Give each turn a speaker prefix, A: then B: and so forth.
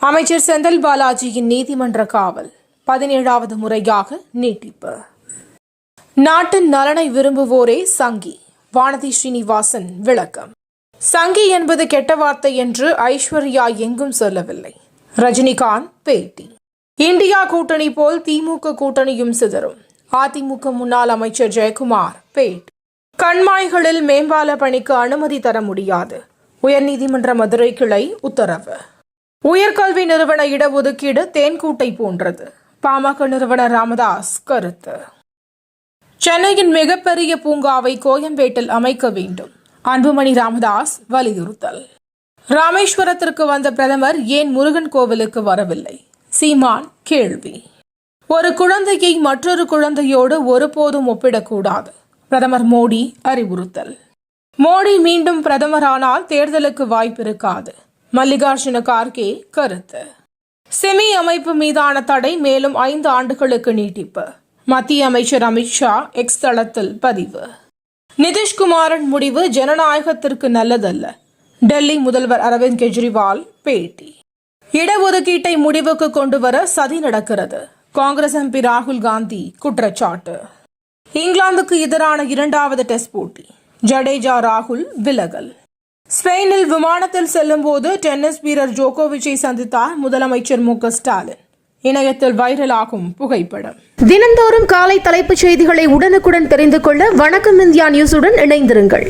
A: அமைச்சர் செந்தில் பாலாஜியின் நீதிமன்ற காவல் 17வது முறையாக நீட்டிப்பு. நாட்டின் நலனை விரும்புவோரே சங்கி. வானதி ஸ்ரீனிவாசன் விளக்கம். சங்கி என்பது கெட்ட வார்த்தை என்று ஐஸ்வர்யா எங்கும் சொல்லவில்லை. ரஜினிகாந்த் பேட்டி. இந்தியா கூட்டணி போல் திமுக கூட்டணியும் சிதறும். அதிமுக முன்னாள் அமைச்சர் ஜெயக்குமார் பேட்டி. கண்மாய்களில் மேம்பால பணிக்கு அனுமதி தர முடியாது. உயர்நீதிமன்ற மதுரை கிளை உத்தரவு. உயர்கல்வி நிறுவன இடஒதுக்கீடு தேன்கூட்டை போன்றது. பாமக நிறுவனர் ராமதாஸ் கருத்து. சென்னையின் மிகப்பெரிய பூங்காவை கோயம்பேட்டில் அமைக்க வேண்டும். அன்புமணி ராமதாஸ் வலியுறுத்தல். ராமேஸ்வரத்திற்கு வந்த பிரதமர் ஏன் முருகன் கோவிலுக்கு வரவில்லை? சீமான் கேள்வி. ஒரு குழந்தையை மற்றொரு குழந்தையோடு ஒருபோதும் ஒப்பிடக்கூடாது. பிரதமர் மோடி அறிவுறுத்தல். மோடி மீண்டும் பிரதமரானால் தேர்தலுக்கு வாய்ப்பிருக்காது. மல்லிகார்ஜுன கார்கே கருத்து. சிமி அமைப்பு மீதான தடை மேலும் 5 ஆண்டுகளுக்கு நீட்டிப்பு. மத்திய அமைச்சர் அமித்ஷா எக்ஸ் தளத்தில் பதிவு. நிதிஷ்குமாரின் முடிவு ஜனநாயகத்திற்கு நல்லதல்ல. டெல்லி முதல்வர் அரவிந்த் கெஜ்ரிவால் பேட்டி. இடஒதுக்கீட்டை முடிவுக்கு கொண்டுவர சதி நடக்கிறது. காங்கிரஸ் எம்பி ராகுல் காந்தி குற்றச்சாட்டு. இங்கிலாந்துக்கு எதிரான 2வது டெஸ்ட் போட்டி. ஜடேஜா ராகுல் விலகல். ஸ்பெயினில் விமானத்தில் செல்லும் போது டென்னிஸ் வீரர் ஜோகோவிச்சை சந்தித்தார் முதலமைச்சர் மு க ஸ்டாலின். இணையத்தில் வைரலாகும் புகைப்படம்.
B: தினந்தோறும் காலை தலைப்புச் செய்திகளை உடனுக்குடன் தெரிந்து கொள்ள வணக்கம் இந்தியா நியூஸுடன் இணைந்திருங்கள்.